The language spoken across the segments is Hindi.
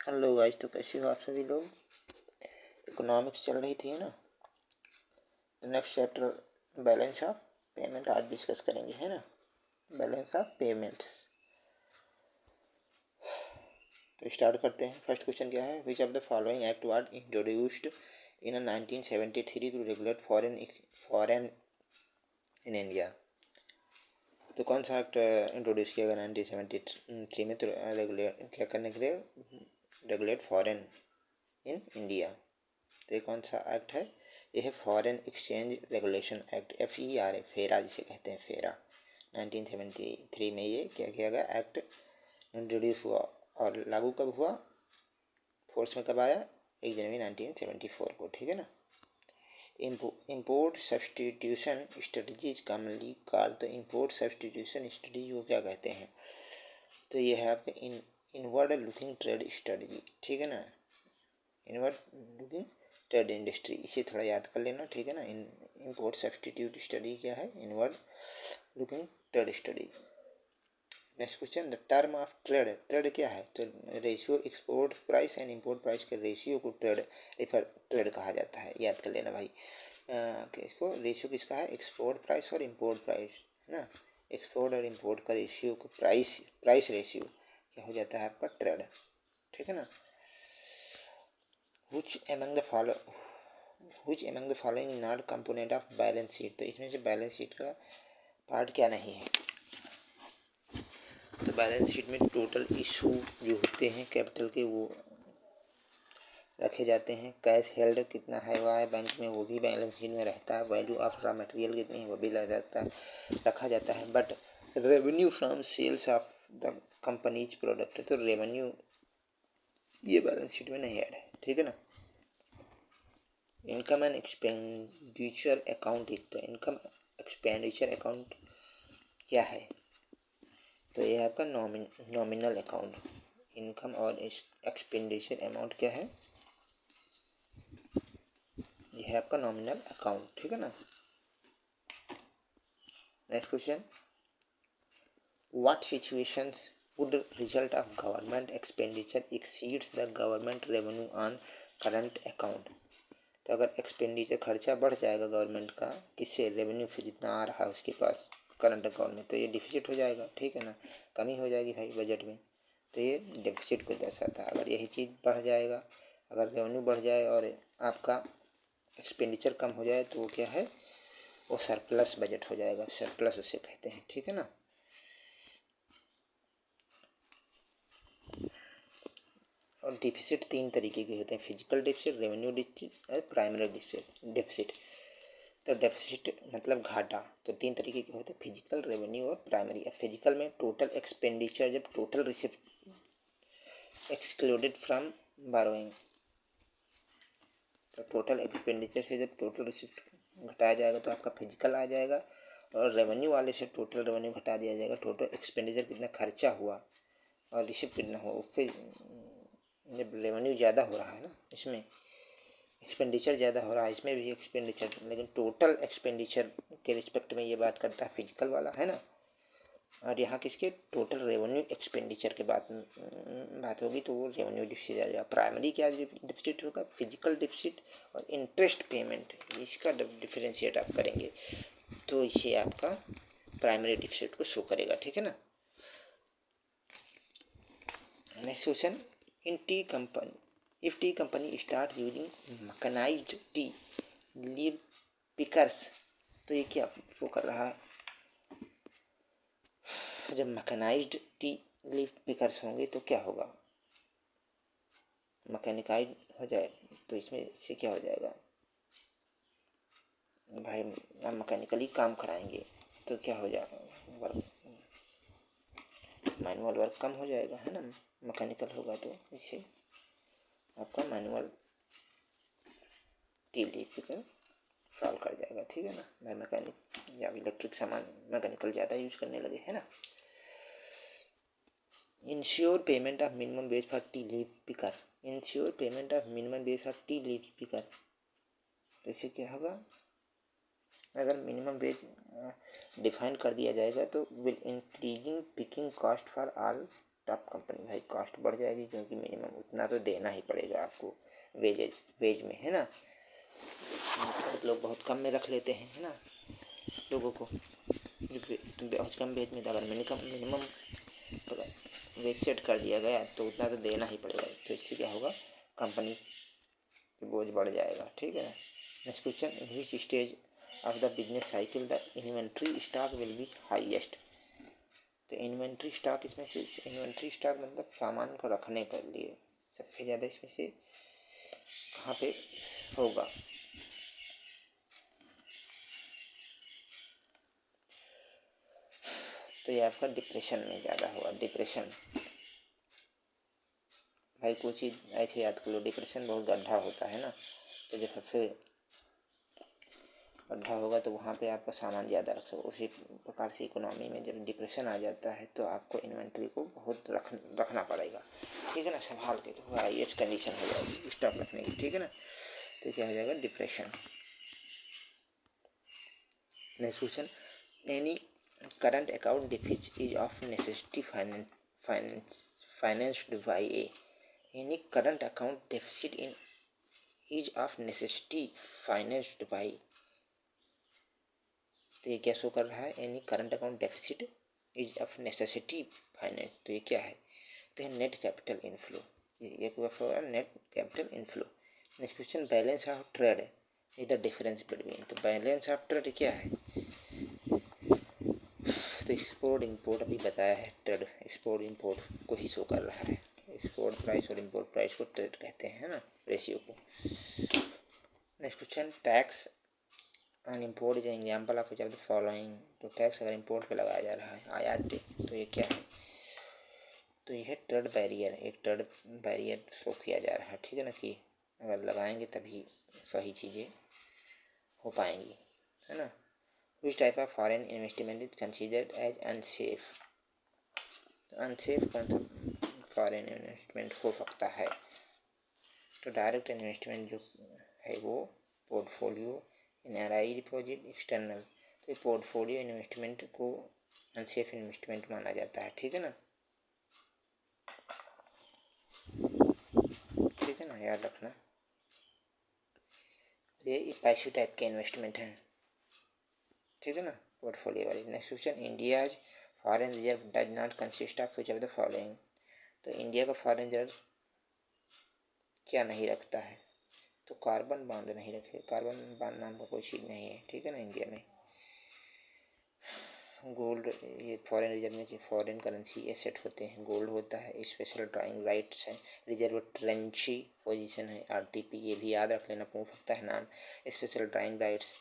हेलो गाइस, तो कैसे हो आप सभी लोग। इकोनॉमिक्स चल रही थी ना। Next chapter balance of payment आज डिस्कस करेंगे, है ना। Balance of payments. तो स्टार्ट करते हैं। फर्स्ट क्वेश्चन क्या है, which of the following act was introduced in 1973 to regulate foreign in India. तो कौन सा एक्ट इंट्रोड्यूस किया गया 1973 में, तो रेगुलेट क्या करने के लिए, रेगुलेट फॉरेन इन इंडिया। तो ये कौन सा एक्ट है, ये है foreign exchange regulation act, FERA, फेरा जिसे कहते हैं, फेरा। 1973 में ये क्या किया गया, एक्ट इंट्रोड्यूस हुआ। और लागू कब हुआ, फोर्स में कब आया, 1 जनवरी 1974 को, ठीक है ना। Import substitution strategies commonly called, तो इम्पोर्ट सब्सटीट्यूशन स्ट्रेटजी को क्या कहते हैं, तो ये है आपके इनवर्ड लुकिंग ट्रेड स्ट्रेटजी, ठीक है ना। इनवर्ड लुकिंग ट्रेड इंडस्ट्री, इसे थोड़ा याद कर लेना, ठीक है ना। इम्पोर्ट सब्सटीट्यूट स्टडी क्या है, inward looking trade study. Next question, the term of trade, trade क्या है, तो ratio export price and import price के रेशियो को ट्रेड कहा जाता है, याद कर लेना भाई। इसको रेशियो किसका है, एक्सपोर्ट प्राइस और इंपोर्ट प्राइस, है ना। एक्सपोर्ट और इंपोर्ट का रेशियो को प्राइस रेशियो क्या हो जाता है आपका, ट्रेड, ठीक है ना। which among the following not component of balance sheet, तो इसमें से बैलेंस शीट का पार्ट क्या नहीं है। तो बैलेंस शीट में टोटल इशू जो होते हैं कैपिटल के, वो रखे जाते हैं। कैश हेल्ड कितना है हुआ है बैंक में, वो भी बैलेंस शीट में रहता है। वैल्यू ऑफ रॉ मटेरियल कितनी है, वो भी रखा जाता है। But revenue from sales of the company's product, तो रेवेन्यू ये बैलेंस शीट में नहीं ऐड है, ठीक है ना। इनकम एंड एक्सपेंडिचर अकाउंट, तो इनकम एक्सपेंडिचर अकाउंट क्या है, तो ये है आपका नॉमिनल अकाउंट। इनकम और एक्सपेंडिचर अमाउंट क्या है, ये है आपका नॉमिनल अकाउंट, ठीक है ना। Next question, what situations would result of government expenditure exceeds the government revenue on current account. तो अगर एक्सपेंडिचर खर्चा बढ़ जाएगा गवर्नमेंट का, किससे, रेवेन्यू से जितना आ रहा है उसके पास करंट अकाउंट में, तो ये डिफिसिट हो जाएगा, ठीक है ना। कमी हो जाएगी भाई बजट में, तो ये डिफिसिट को दर्शाता है। अगर यही चीज़ बढ़ जाएगा, अगर रेवेन्यू बढ़ जाए और आपका एक्सपेंडिचर कम हो जाए, तो वो क्या है, वो सरप्लस बजट हो जाएगा, सरप्लस उसे कहते हैं, ठीक है ना। और डिफिसिट 3 तरीके के होते हैं, फिजिकल डिफिसिट, रेवेन्यू डिफिसिट और प्राइमरी डिफिसिट। तो डेफिसिट मतलब घाटा, तो 3 तरीके के होते हैं, फिजिकल, रेवेन्यू और प्राइमरी। फिजिकल में टोटल एक्सपेंडिचर, जब total receipt excluded from burrowing, तो टोटल एक्सपेंडिचर से जब टोटल रिसिप्ट घटाया जाएगा तो आपका फिजिकल आ जाएगा। और रेवेन्यू वाले से टोटल रेवेन्यू घटा दिया जाएगा, टोटल एक्सपेंडिचर कितना खर्चा हुआ और रिसिप्ट कितना हुआ। फिर जब रेवेन्यू ज़्यादा हो रहा है ना, इसमें एक्सपेंडिचर ज़्यादा हो रहा है, इसमें भी एक्सपेंडिचर, लेकिन टोटल एक्सपेंडिचर के रिस्पेक्ट में ये बात करता है फिजिकल वाला, है ना। और यहाँ किसके, टोटल रेवेन्यू एक्सपेंडिचर के बात होगी, तो वो रेवेन्यू डिफिसिट आ जाएगा। प्राइमरी क्या डिफिसिट होगा, फिजिकल डिफिसिट और इंटरेस्ट पेमेंट, इसका डिफरेंशिएट आप करेंगे तो इसे आपका प्राइमरी डिफिसिट को शो करेगा, ठीक है ना। Next question, in T company, if tea company start using mechanized tea leaf pickers, तो ये क्या शो कर रहा है, जब मैकेनाइज्ड टी लीफ पिकर्स होंगे तो क्या होगा, मैकेनिकाइज हो जाए, तो इसमें से क्या हो जाएगा भाई, हम मैकेनिकली काम कराएंगे तो क्या हो जाएगा, वर्क, मैनुअल वर्क कम हो जाएगा, है ना। मैकेनिकल होगा तो इससे आपका manual T leaf picker solve कर जाएगा, ठीक है ना। भाई मैकेनिक या इलेक्ट्रिक सामान मैकेनिकल ज़्यादा यूज करने लगे, है ना। Ensure payment of minimum ways for T leaf picker, ensure payment of minimum ways for T leaf picker, जैसे क्या होगा, अगर मिनिमम वेज डिफाइन कर दिया जाएगा तो will increasing picking cost for all तब कंपनी भाई कॉस्ट बढ़ जाएगी, क्योंकि मिनिमम उतना तो देना ही पड़ेगा आपको वेज में, है ना। लोग बहुत कम में रख लेते हैं, है ना, लोगों को बहुत कम वेज में। अगर मिनिमम वेज सेट कर दिया गया तो उतना तो देना ही पड़ेगा, तो इससे क्या होगा, कंपनी पे बोझ बढ़ जाएगा, ठीक है ना। Next question, in which stage of the business cycle the inventory stock will be highest. तो इन्वेंट्री स्टॉक, इसमें से इन्वेंट्री स्टॉक मतलब सामान को रखने के लिए सबसे ज़्यादा इसमें से कहाँ पे होगा। तो ये आपका डिप्रेशन में ज़्यादा होगा। डिप्रेशन भाई कोई चीज़ ऐसे याद कर लो, डिप्रेशन बहुत गड्ढा होता है ना, तो जब सबसे गड्ढा होगा तो वहाँ पे आपका सामान ज़्यादा रख सको। उसी प्रकार से इकोनॉमी में जब डिप्रेशन आ जाता है तो आपको इन्वेंट्री को बहुत रखना पड़ेगा, ठीक है ना, संभाल के, तो हाईएस्ट कंडीशन हो जाएगी स्टॉक रखने की, ठीक है ना। तो क्या हो जाएगा, depression. Next question, any current account deficit is of necessity financed by A. Any current account deficit in is of necessity financed by. तो ये क्या शो कर रहा है, any current account deficit is of necessity finance. तो ये क्या है, तो है नेट कैपिटल इनफ्लो। ये क्या net capital inflow. Next question, balance of trade is the difference between. तो बैलेंस ऑफ ट्रेड क्या है, तो एक्सपोर्ट इंपोर्ट अभी बताया है, ट्रेड एक्सपोर्ट इंपोर्ट को ही शो कर रहा है। एक्सपोर्ट प्राइस और इंपोर्ट प्राइस को ट्रेड कहते हैं ना, रेशियो को। Next question, tax on import is example of the following. तो टैक्स अगर इंपोर्ट पे लगाया जा रहा है, आयात पे, तो ये क्या है, तो ये है ट्रेड बैरियर। एक ट्रेड बैरियर शो किया जा रहा है, ठीक है ना, कि अगर लगाएंगे तभी सही चीज़ें हो पाएंगी, है ना। Which type of foreign investment is considered as unsafe? Unsafe कौन सा फॉरेन इन्वेस्टमेंट हो सकता है, तो डायरेक्ट इन्वेस्टमेंट जो है वो पोर्टफोलियो, एनआरआई डिपॉजिट, एक्सटर्नल। तो पोर्टफोलियो इन्वेस्टमेंट को अनसेफ इन्वेस्टमेंट माना जाता है, ठीक है ना, ठीक है ना, याद रखना। ये पैसिव टाइप के इन्वेस्टमेंट हैं, ठीक है ना, पोर्टफोलियो वाली। Next question, India's foreign reserve does not consist of which of the following. तो इंडिया का फॉरेन रिजर्व क्या नहीं रखता है, तो कार्बन बॉन्ड नहीं रखे। कार्बन बॉन्ड नाम का कोई चीज़ नहीं है, ठीक है ना, इंडिया में। गोल्ड, ये फॉरेन रिजर्व में फॉरेन करेंसी एसेट होते हैं, गोल्ड होता है, स्पेशल ड्राइंग राइट्स हैं, रिजर्व ट्रेंची पोजीशन है, आरटीपी, ये भी याद रख लेना, पूछ सकता है नाम। Special drawing rights,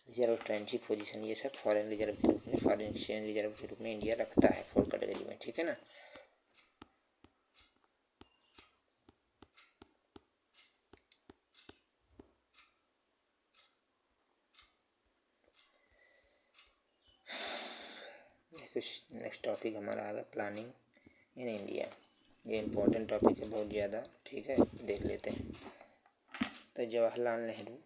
reserve tranche position, ये सब फॉरेन रिजर्व के रूप में, फॉरेन एक्सचेंज रिजर्व के रूप में इंडिया रखता है 4 कैटेगरी में, ठीक है ना। नेक्स्ट टॉपिक हमारा आएगा प्लानिंग इन इंडिया। ये इम्पोर्टेंट टॉपिक है बहुत ज़्यादा, ठीक है, देख लेते हैं। तो जवाहरलाल नेहरू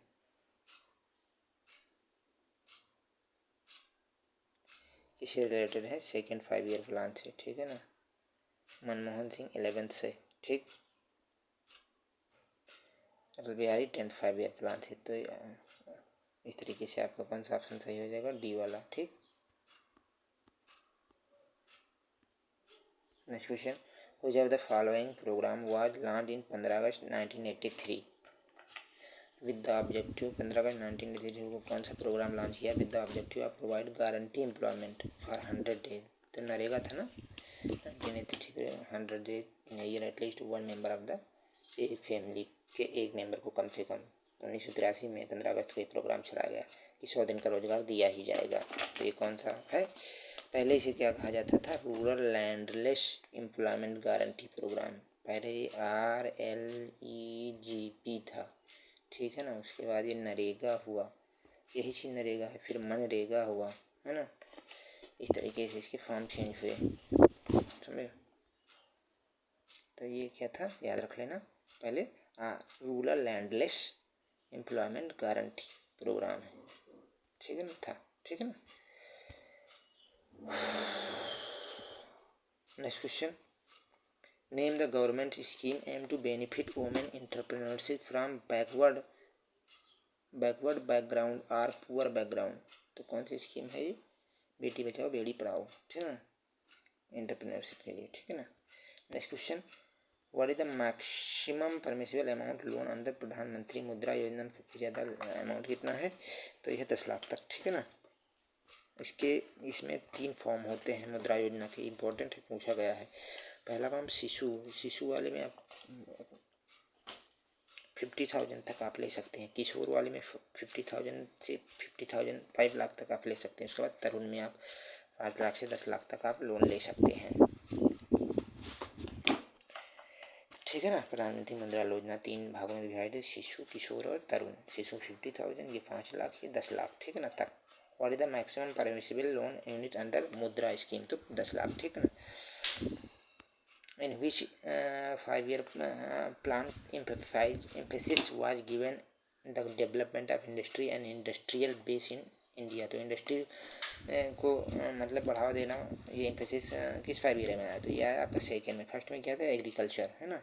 इससे रिलेटेड है, सेकेंड 5 ईयर प्लान से, ठीक है ना। मनमोहन सिंह 11th से, ठीक। Atal Bihari 10th 5 year plan से। तो इस तरीके से आपका कौन सा ऑप्शन सही हो जाएगा, डी वाला, ठीक। Next question, which of the following programme was launched in 15 August 1983 with the objective. 15 अगस्त 1983 को कौन सा प्रोग्राम लॉन्च किया with the objective of provide guarantee employment for 100 days. तो नरेगा था ना 1983, 100 days in year at least one member of the एक फैमिली के एक मेंबर को कम से कम। 1983 में 15 अगस्त को एक प्रोग्राम चलाया गया कि 100 दिन का रोजगार दिया ही जाएगा। तो ये कौन सा है, पहले इसे क्या कहा जाता था, rural landless employment guarantee programme. पहले RLEGP था, ठीक है ना। उसके बाद ये नरेगा हुआ, यही चीज़ नरेगा है, फिर मनरेगा हुआ, है ना। इस तरीके से इसके फॉर्म चेंज हुए, समझे। तो ये क्या था, याद रख लेना। पहले rural landless employment guarantee programme है, ठीक है ना, था, ठीक है ना। Next question, name the government scheme aim to benefit women entrepreneurship from backward background और पुअर बैकग्राउंड। तो कौन सी स्कीम है ये? बेटी बचाओ बेटी पढ़ाओ, ठीक है ना, एंटरप्रेन्योरशिप के लिए, ठीक है ना। Next question, what is the maximum permissible amount loan under प्रधानमंत्री मुद्रा योजना। सबसे ज़्यादा अमाउंट कितना है? तो यह 10 लाख तक, ठीक है ना। इसमें 3 फॉर्म होते हैं मुद्रा योजना के, इम्पोर्टेंट है, पूछा गया है। पहला फॉर्म शिशु वाले में आप 50,000 तक आप ले सकते हैं। किशोर वाले में 50,000 से 50,000 5 लाख तक आप ले सकते हैं। उसके बाद तरुण में आप 5 लाख से 10 लाख तक आप लोन ले सकते हैं, ठीक है ना। प्रधानमंत्री मुद्रा योजना 3 भागों में डिवाइड है, शिशु, किशोर और तरुण। शिशु 50,000, ये 5 लाख, ये 10 लाख, ठीक है ना। तक what is the maximum permissible loan unit under मुद्रा स्कीम, तो 10 लाख, ठीक है ना। इन विच 5-year plan emphasis was given the development of industry and industrial base in India. तो इंडस्ट्री को मतलब बढ़ावा देना, ये एम्फेसिस किस 5 ईयर में आया? तो ये आया आपका सेकेंड में। फर्स्ट में क्या था? एग्रीकल्चर, है ना,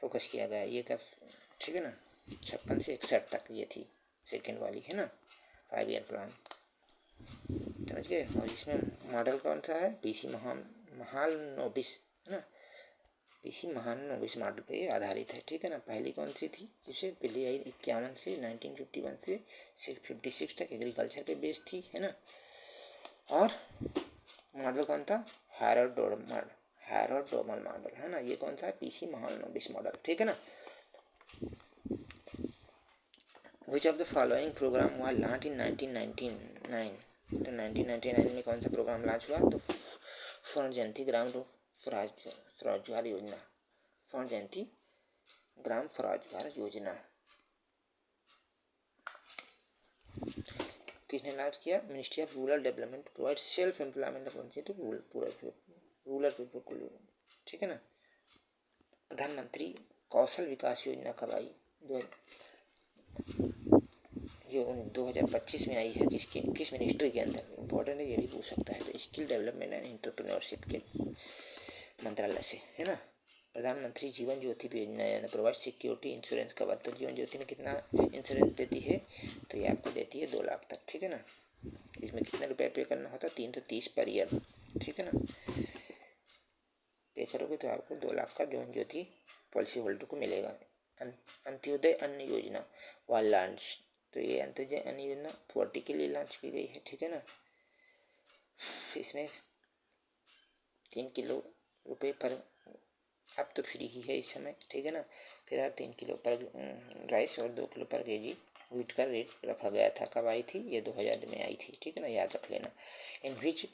फोकस किया गया ये कब, ठीक है ना, 56 से 61 तक ये थी सेकेंड वाली, है ना, 5 ईयर प्लान, समझ गए। और इसमें मॉडल कौन सा है? पीसी महालनोबिस, है ना, पीसी महालनोबिस मॉडल पे आधारित है, ठीक है ना। पहली कौन सी थी? जिसे पहली आई 51 से 1951 से 56 तक एग्रीकल्चर पे बेस्ड थी, है ना। और मॉडल कौन था? हैरोल्ड-डोमल मॉडल, है ना। ये कौन सा है? पीसी महालनोबिस मॉडल, ठीक है ना। विच of the following programme was launch in 1999। तो 1999 में कौन सा प्रोग्राम लॉन्च हुआ? तो स्वर्ण जयंती ग्राम स्वरोजगार योजना, स्वर्ण जयंती ग्राम स्वरोजगार योजना किसने लॉन्च किया? Ministry of rural development provide self employment opportunity to rural people को, ठीक है ना। प्रधानमंत्री कौशल विकास योजना कब आई? ये 2025 में आई है। किस मिनिस्ट्री के अंदर? इम्पोर्टेंट है, ये भी पूछ सकता है। तो स्किल डेवलपमेंट एंड एंटरप्रेन्योरशिप के मंत्रालय से, है ना। प्रधानमंत्री जीवन ज्योति योजना प्रोवाइड सिक्योरिटी इंश्योरेंस कवर। तो जीवन ज्योति में कितना इंश्योरेंस देती है? तो ये आपको देती है 2 लाख तक, ठीक है ना। इसमें कितना रुपए पे करना होता है? 330 पर ईयर, ठीक है ना। पे करोगे तो आपको 2 लाख का जीवन ज्योति पॉलिसी होल्डर को मिलेगा। अंत्योदय अन्न योजना व लॉन्च। तो ये अंत्योदय अन्न योजना 40 के लिए लॉन्च की गई है, ठीक है ना। इसमें 3 किलो रुपए पर, अब तो फ्री ही है इस समय, ठीक है ना। फिर 3 किलो पर राइस और 2 किलो पर केजी व्हीट का रेट रखा गया था। कब आई थी? ये 2000 में आई थी, ठीक है ना, याद रख लेना। In which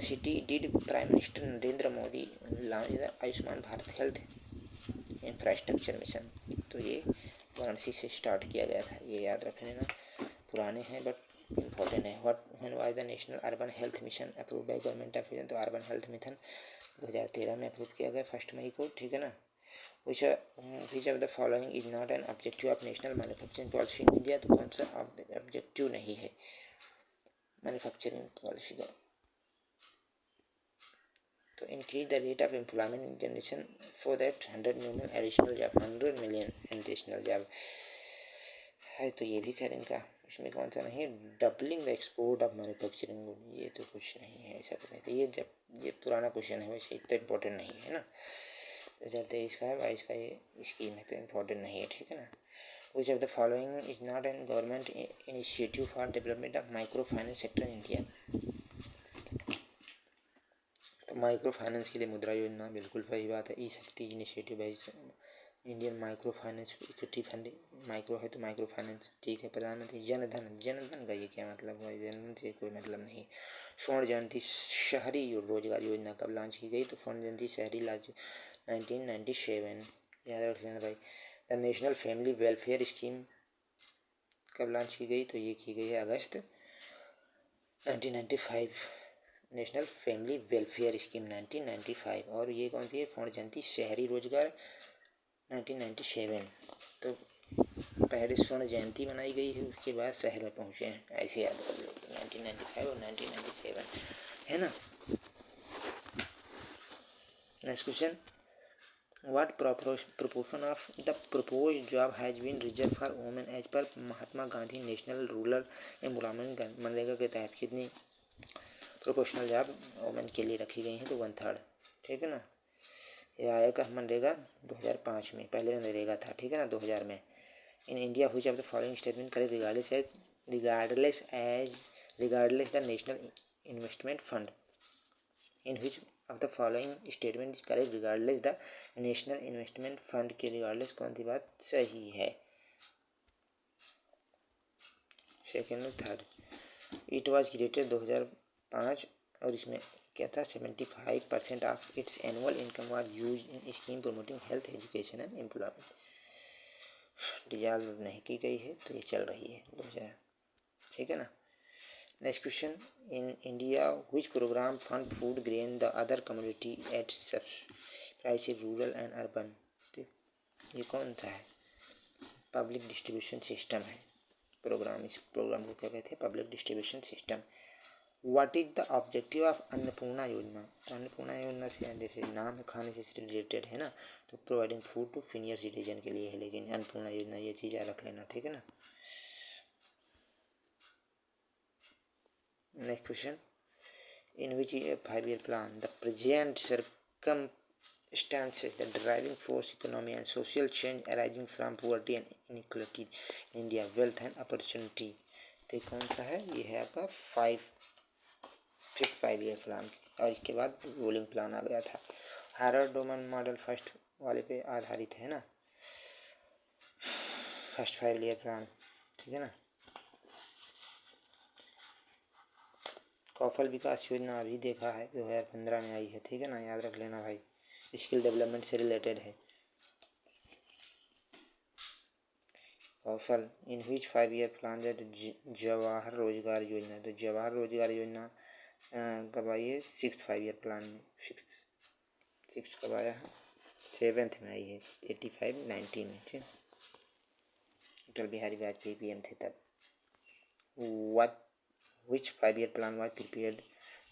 city did prime minister Narendra Modi launch the Ayushman Bharat health infrastructure mission. तो ये वाराणसी से स्टार्ट किया गया था, ये याद रख लेना। पुराने हैं बट इम्पोर्टेंट है। When was the national urban health mission approved by government of India. तो अर्बन हेल्थ मिशन 2013 में अप्रूव किया गया 1 मई को, ठीक है ना। विच of the following is not an objective of national manufacturing policy in India. तो कौन सा ऑब्जेक्टिव नहीं है मैन्युफैक्चरिंग पॉलिसी का? तो increase the rate of employment in generation so that 100 million additional job, 100 million additional job है। तो ये भी खैर इनका इसमें कौन सा नहीं है? Doubling the export of manufacturing good. ये तो कुछ नहीं है ऐसा कुछ नहीं। तो ये पुराना क्वेश्चन है, वैसे इतना इम्पोर्टेंट नहीं है ना। 2023 का है, 22 का ये स्कीम है, तो इम्पोर्टेंट नहीं है, ठीक है ना। विच of the following is not an government initiative for development of micro finance sector in India. तो माइक्रो फाइनेंस के लिए मुद्रा योजना, बिल्कुल सही बात है। ई शक्ति इनिशिएटिव है Indian micro finance equity fund, micro है तो माइक्रो फाइनेंस, ठीक है। प्रधानमंत्री जनधन का ये क्या मतलब हुआ? जनधन से कोई मतलब नहीं। स्वर्ण जयंती शहरी रोजगार योजना कब लॉन्च की गई? तो स्वर्ण जयंती शहरी 1997, याद रख लेना भाई। The national family welfare scheme कब लॉन्च की गई? तो ये की गई है अगस्त 1995। National family welfare scheme 1995। और ये कौन सी है? स्वर्ण जयंती शहरी रोजगार 1997। तो पहले स्वर्ण जयंती मनाई गई है, उसके बाद शहर में पहुंचे हैं, ऐसे याद कर लो। 1995 और 1997, है ना। Next question, What proportion of the proposed job has been reserved for women as per Mahatma Gandhi national rural employment MNREGA के तहत कितनी प्रोपोर्शनल जॉब वुमेन के लिए रखी गई हैं? तो 1/3। ठीक है ना। ये आएगा मनरेगा 2005 में, पहले मनरेगा था। ठीक है ना, 2000 में। In India which of the following statement correct regardless the national investment fund? In which of the following statement is correct regardless the national investment fund के रिगार्डलेस कौन सी बात सही है? सेकेंड और थर्ड। इट वॉज क्रिएटेड 2005 और इसमें क्या था? 75% of its annual income was use in scheme promoting health education and employment. Dissolve नहीं की गई है तो ये चल रही है 2000। ठीक है ना। Next question. In India which programme fund food grain the other community at price rural and urban? तो ये कौन सा है? पब्लिक डिस्ट्रीब्यूशन सिस्टम है प्रोग्राम। इस प्रोग्राम को क्या कहते हैं? Public distribution system. What is the objective of Annapurna योजना? अन्नपूर्णा योजना से जैसे नाम खाने से रिलेटेड है ना, तो providing food to senior citizen के लिए है, लेकिन अन्नपूर्णा योजना ये चीज़ रख लेना। ठीक है ना। Next question. In which 5-year plan the present circumstances the driving force economy and social change arising from poverty and inequality in India wealth and opportunity? तो कौन सा है? ये है आपका 5th 5-year प्लान और इसके बाद रूलिंग प्लान आ गया था। हार्वर्ड डोमन मॉडल फर्स्ट वाले पे आधारित है ना, फर्स्ट 5-year प्लान। ठीक है ना। कौशल विकास योजना अभी देखा है 2015 में आई है। ठीक है ना, याद रख लेना भाई, स्किल डेवलपमेंट से रिलेटेड है। कौशल इन विच 5-year प्लान जवाहर रोजगार योजना। तो जवाहर रोजगार योजना कब आई है? 6th 5-year प्लान में। सिक्स कब आया है? 7th में आई है, 85-90 में। ठीक, अटल बिहारी वाजपेयी PM थे तब। What which 5-year plan was prepared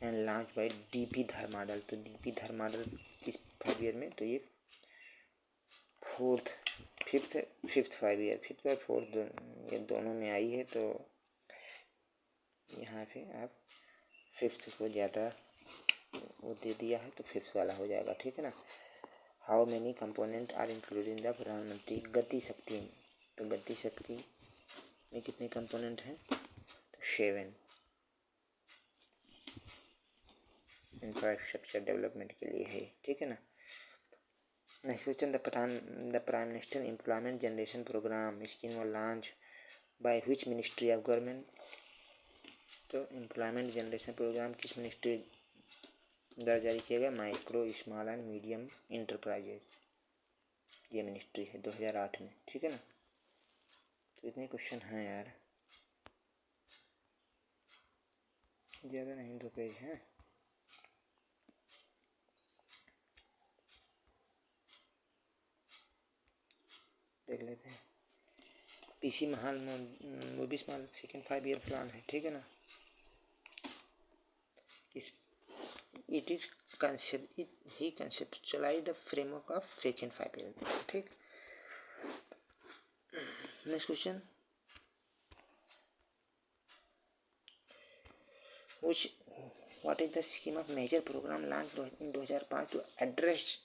and launch by DP धर मॉडल? तो DP धर मॉडल किस 5-year में? तो ये फिफ्थ 5-year, फिफ्थ और फोर्थ ये दोनों में आई है। तो यहाँ पे आप फिफ्थ को ज़्यादा वो दे दिया है तो फिफ्थ वाला हो जाएगा। ठीक है ना। How many component are included in the Pradhan Mantri Gati शक्ति? तो गति शक्ति में कितने कंपोनेंट हैं? तो 7 इंफ्रास्ट्रक्चर डेवलपमेंट के लिए है। ठीक है ना। Next question. The prime minister employment generation programme scheme और launch by which ministry of government? तो एम्प्लॉयमेंट जनरेशन प्रोग्राम किस मिनिस्ट्री द्वारा जारी किया गया? Micro small and medium enterprises, ये मिनिस्ट्री है 2008 में। ठीक है ना। तो इतने क्वेश्चन हैं यार, ज़्यादा नहीं, 2 पेज हैं। देख लेते हैं। PC Mahal movies Mahal second 5-year plan है। ठीक है ना। It is he conceptualise the framework of second 5-year। ठीक। Next question. What is the scheme of major program launched in 2005 to address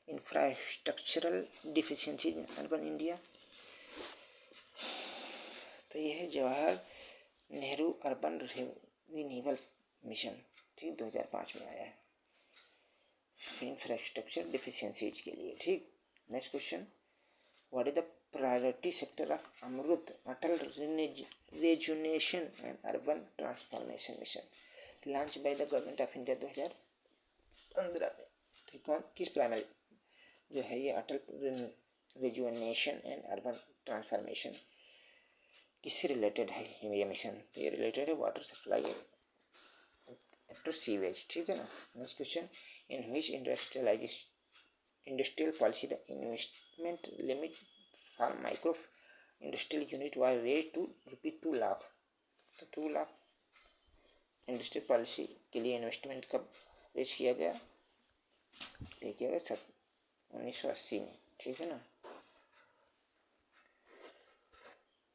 infrastructural deficiencies in urban India? तो यह है Jawahar Nehru urban renewal mission. ठीक, 2005 में आया है इंफ्रास्ट्रक्चर डिफिशियंसीज के लिए। ठीक। Next question. What is the priority sector of Amrut Atal rejuvenation and urban transformation mission launch by the government of India 2015 में? ठीक है। किस प्राइमरी जो है ये Atal rejuvenation and urban transformation किससे रिलेटेड है ये मिशन? तो ये रिलेटेड है वाटर सप्लाई आफ्टर सीवेज। ठीक है ना। Next question. In which industrial policy the investment limit for micro industrial unit was raise to ₹2 lakh? तो 2 लाख इंडस्ट्रियल पॉलिसी के लिए इन्वेस्टमेंट कब रेज किया गया? किया गया 1980 में, ठीक है ना।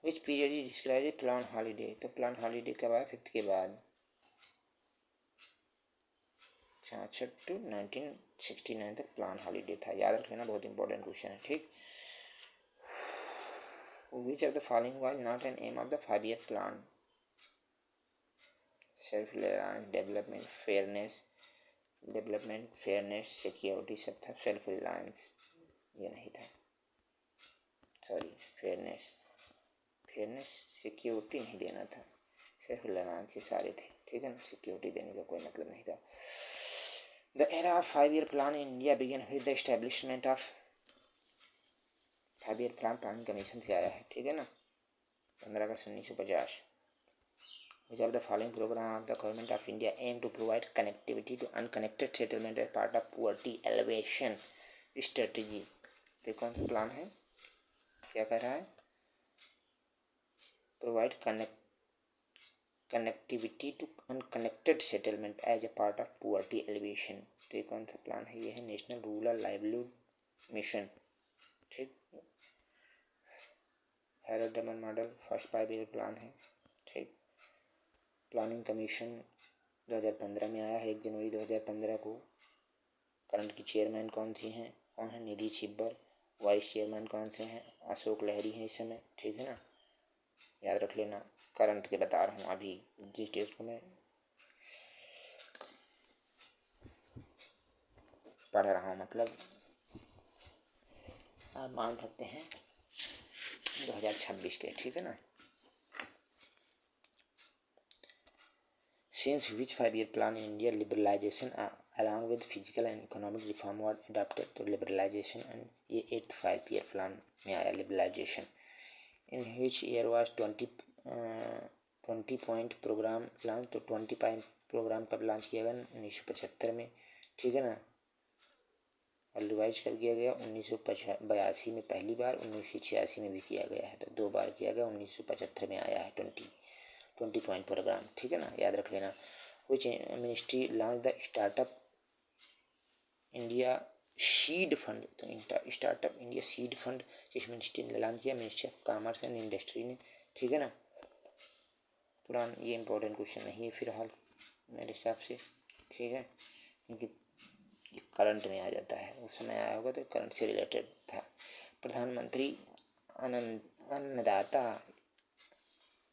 Which period is describe A plan holiday, तो प्लान हॉलीडे कब आया, 5th के बाद, 66 to 1969 तक प्लान हॉलीडे था, याद रख लेना, बहुत इंपॉर्टेंट क्वेश्चन है, ठीक। Which of the following was not an aim of the 5-year plan, self reliance, development, fairness, security, सब था। सेल्फ रिलायंस ये नहीं था, सॉरी, फेयरनेस, सिक्योरिटी नहीं देना था, सिर्फ रिलायंस ये सारे थे, ठीक है ना, सिक्योरिटी देने का कोई मतलब नहीं था। The era of 5-year plan in India began with the establishment of 5-year plan planning commission से आया है, ठीक है ना, 15 अगस्त 1950। Which of the following program of the government of India aim to provide connectivity to unconnected settlement as part of poverty alleviation strategy, तो कौन सा प्लान है, क्या कह रहा है, provide connectivity to unconnected settlement as a part of poverty alleviation, तो ये कौन सा प्लान है, ये है नेशनल रूरल लाइवलीहुड मिशन, ठीक। Harrod Domar model first 5-year plan है, ठीक। प्लानिंग कमीशन 2015 में आया है, 1 जनवरी 2015 को। करंट की चेयरमैन कौन है, निधि छिब्बर। वाइस चेयरमैन कौन से हैं, अशोक लहरी हैं इस समय, ठीक है ना, याद रख लेना। करंट के बता रहा हूँ अभी, डिटेल्स को मैं पढ़ रहा हूँ, मतलब आप मान सकते हैं 2026 के, ठीक है ना। Since which 5-year plan in India liberalization along with physical and economic reform was adopted, तो liberalization and ये 8th 5-year plan में आया liberalization. In which year was 20 point program launch, तो 20 point program कब लॉन्च किया गया, 1975 में, ठीक है ना, और रिवाइज कर किया गया 1982 में पहली बार, 1986 में भी किया गया है, तो 2 बार किया गया, 1975 में आया है 20 पॉइंट प्रोग्राम, ठीक है ना, याद रख लेना। Which ministry launch the startup India seed fund, तो स्टार्टअप इंडिया सीड फंड किस मिनिस्ट्री ने लॉन्च किया, ministry of commerce and industry ने, ठीक है ना। पुरान ये इंपॉर्टेंट क्वेश्चन नहीं है फिलहाल मेरे हिसाब से, ठीक है, क्योंकि करंट में आ जाता है, उस समय आया होगा तो करंट से रिलेटेड था। प्रधानमंत्री अन्नदाता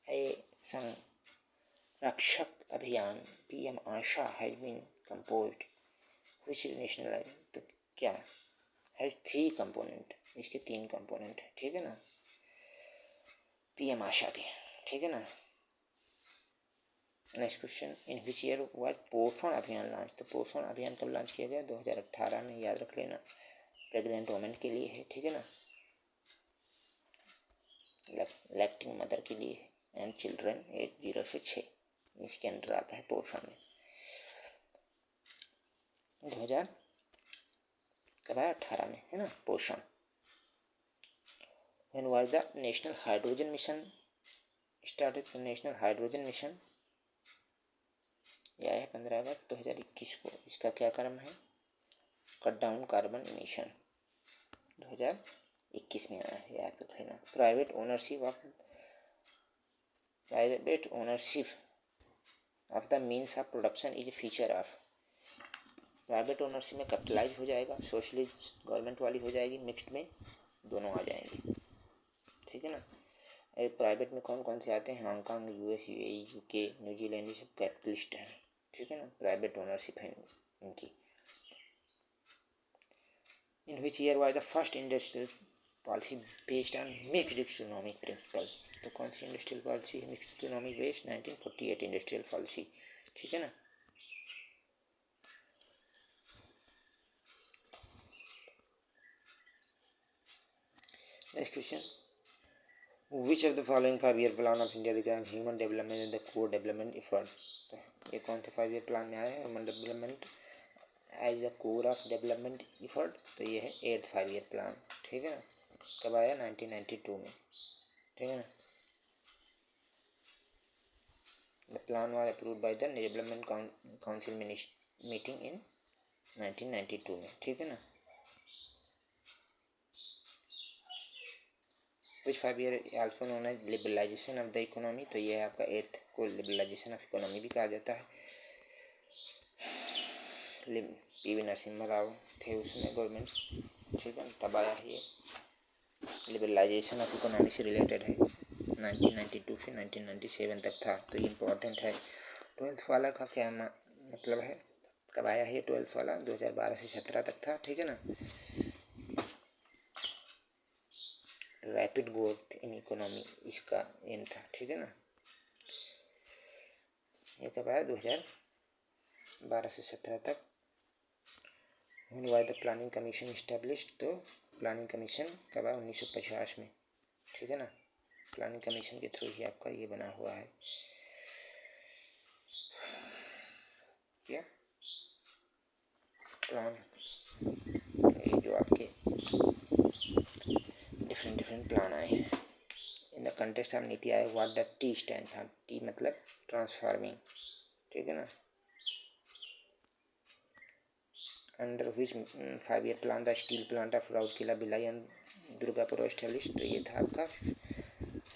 ए Sanrakshak Abhiyan PM Aasha has been composed which national, तो क्या हैज 3 कंपोनेंट, इसके 3 कंपोनेंट है, ठीक है ना, PM आशा के, ठीक है ना। Next question, in which year was पोषण अभियान लॉन्च, तो पोषण अभियान कब लॉन्च किया गया, 2018 में, याद रख लेना, प्रेग्नेंट वुमेन के लिए है, ठीक है ना, लैक्टिंग मदर के लिए एंड चिल्ड्रन एज 0 से 6, इसके अंदर आता है पोषण में। 2000 कब आया, 18 में, है ना, पोषण। When was the national hydrogen mission started, तो नेशनल हाइड्रोजन मिशन यह है 15 अगस्त 2021 को, इसका क्या क्रम है, कट डाउन कार्बन इमिशन, 2021 में आया है, याद रखना। Private ownership of the means of production is a feature of, private ownership में कैपिटलाइज हो जाएगा, सोशलिस्ट गवर्नमेंट वाली हो जाएगी, मिक्स्ड में दोनों आ जाएंगे, ठीक है ना। प्राइवेट में कौन कौन से आते हैं, Hong Kong, US, UAE, UK, New Zealand, ये सब कैपिटलिस्ट हैं, ठीक है ना, प्राइवेट ओनरशिप है इनकी। In which year was the first industrial policy based on mixed economic principle, तो कौन सी इंडस्ट्रियल पॉलिसी है mixed economic based, 1948 industrial policy, ठीक है ना। Next question, which of the following 5-year plan of India become human development in the core development effort, तो ये कौन से 5-year प्लान में आया है, human development as the core of development effort, तो ये है 8th 5-year प्लान, ठीक है ना, कब आया, 1992 में, ठीक है ना। The plan was approved by the development council meeting in 1992 में, ठीक है ना। Which 5 year also known as liberalisation of the economy, तो ये है आपका 8th को लिबरलाइजेशन ऑफ इकोनॉमी भी कहा जाता है। पीवी नरसिम्हा राव थे उसमें गवर्नमेंट, ठीक है, तब आया ये लिबरलाइजेशन ऑफ इकोनॉमी से रिलेटेड है, 1992 से 1997 तक था, तो ये इम्पोर्टेंट है। 12th वाला का क्या मतलब है, कब आया है 12th वाला, 2012 से 17 तक था, ठीक है ना। रैपिड ग्रोथ इन इकोनॉमी इसका एम था, ठीक है ना। ये कब आया, 2012 से 17 तक। When was the planning commission established, तो प्लानिंग कमीशन कब आया, 1950 में, ठीक है ना। प्लानिंग कमीशन के थ्रू ही आपका ये बना हुआ है क्या प्लान, ये जो आपके डिफरेंट प्लान आए हैं। In the context of NITI Aayog what the T stand था, टी मतलब ट्रांसफार्मिंग, ठीक है ना। Under which 5 year plan the steel plant of Rourkela Bhilai and Durgapur establish, तो ये था आपका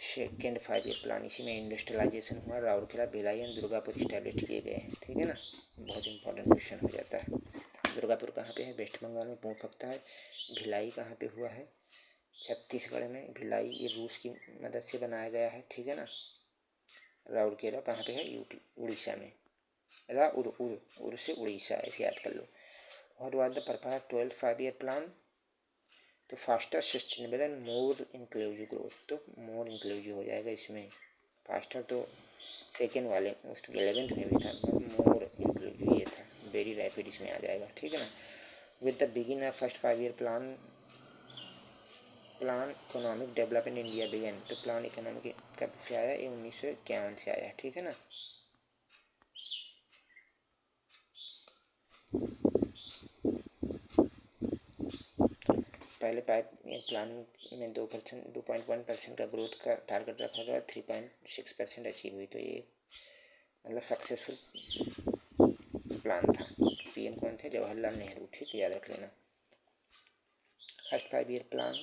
सेकेंड 5 ईयर प्लान, इसी में इंडस्ट्रियलाइजेशन हुआ, राउरकेला भिलाई एंड दुर्गापुर एस्टेब्लिश किए गए हैं, ठीक है ना। बहुत इंपॉर्टेंट क्वेश्चन हो जाता है। दुर्गापुर कहाँ पे है, वेस्ट बंगाल में पूछ सकता है। भिलाई कहाँ पे हुआ है, छत्तीसगढ़ में। भिलाई ये रूस की मदद से बनाया गया है, ठीक है ना। राउरकेला कहाँ पे है, यूपी उड़ीसा में, उर से उड़ीसा, ऐसे याद कर लो। What was the purpose of 12th 5 year plan, तो faster sustainable and more inclusive growth, तो मोर इंक्लूसिव हो जाएगा इसमें। फास्टर तो सेकेंड वाले उसके 11th में भी था, मोर इंक्लूसिव ये था, वेरी रैपिड इसमें आ जाएगा, ठीक है ना। With the begin of first 5 year plan economic development India began, तो प्लान इकोनॉमिक कब से आया, ये 1951 से आया, ठीक है ना। पहले प्लानिंग में 2.1% का ग्रोथ का टारगेट रखा गया, 3.6% अचीव हुई, तो ये मतलब सक्सेसफुल प्लान था। पीएम कौन थे, जवाहरलाल नेहरू, ठीक, याद रख लेना। फर्स्ट 5 ईयर प्लान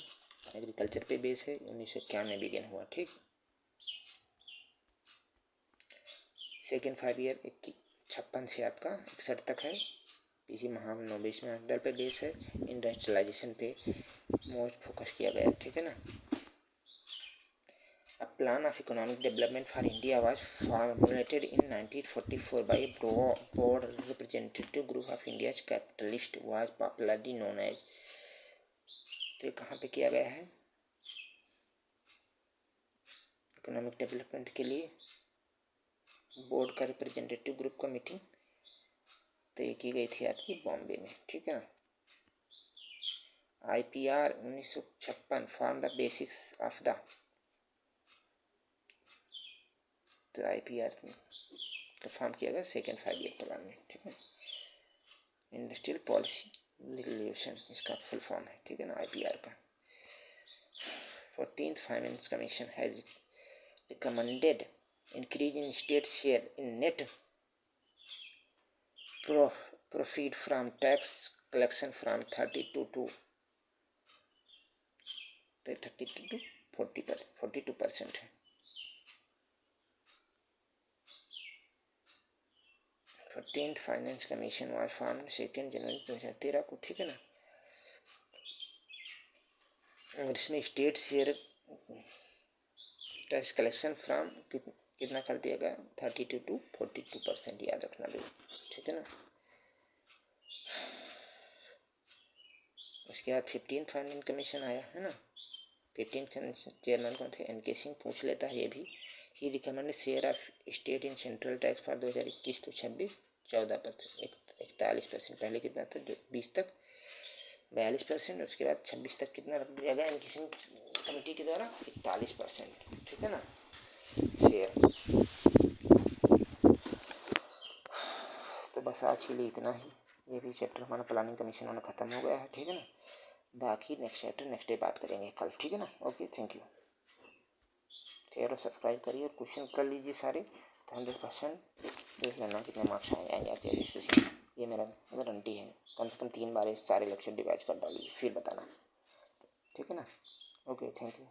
एग्रीकल्चर पे बेस है, 1951 में बिगिन हुआ, ठीक। सेकेंड 5 ईयर 56 से आपका 61 तक है, पीसी महानवोदय मॉडल पे बेस है, इंडस्ट्रियलाइजेशन पे मोस्ट फोकस किया गया, ठीक है ना। A plan of economic development for India was formulated in 1944 by a broad representative group of India's capitalists was popularly known as, तो ये कहाँ पे किया गया है, इकोनॉमिक डेवलपमेंट के लिए बोर्ड का रिप्रेजेंटेटिव ग्रुप का मीटिंग, तो ये की गई थी आपकी बॉम्बे में, ठीक है। IPR 1956 form the basics of the, तो IPR का फॉर्म किया गया सेकेंड 5 ईयर प्लान में, ठीक है। इंडस्ट्रियल पॉलिसी रेगुलेशन इसका फुल फॉर्म है, ठीक है ना, IPR का। 14th finance commission has recommended increase in state share in net profit from tax collection from 32 to 42% है। 14th finance commission was formed 2 जनवरी 2013 को, ठीक है ना। और इसमें state share tax collection from कितना कर दिया गया, 32 टू 42%, याद रखना भी, ठीक है ना। उसके बाद 15th फाइनेंस कमीशन आया है ना। 15th चेयरमैन कौन थे, NK सिंह, पूछ लेता है ये भी। He recommend share of state in central tax for 2021 to 26 14%, 41%, पहले कितना था 20 तक 42%, उसके बाद 26 तक कितना रख दिया गया NK सिंह कमेटी के द्वारा, 41%, ठीक है ना शेयर। तो बस आज के लिए इतना ही, ये भी चैप्टर हमारा प्लानिंग कमीशन वाला खत्म हो गया है, ठीक है ना। बाकी नेक्स्ट चैप्टर नेक्स्ट डे बात करेंगे कल, ठीक है ना। Okay, thank you. शेयर और सब्सक्राइब करिए और क्वेश्चन कर लीजिए सारे, तो 100% देख लेना कितने मार्क्स आएंगे आपके रजिस्ट्रेशन में। ये मेरा गारंटी है, कम से कम 3 बार सारे लेक्चर डिवाइड कर डालिए, फिर बताना, ठीक है ना। Okay, thank you.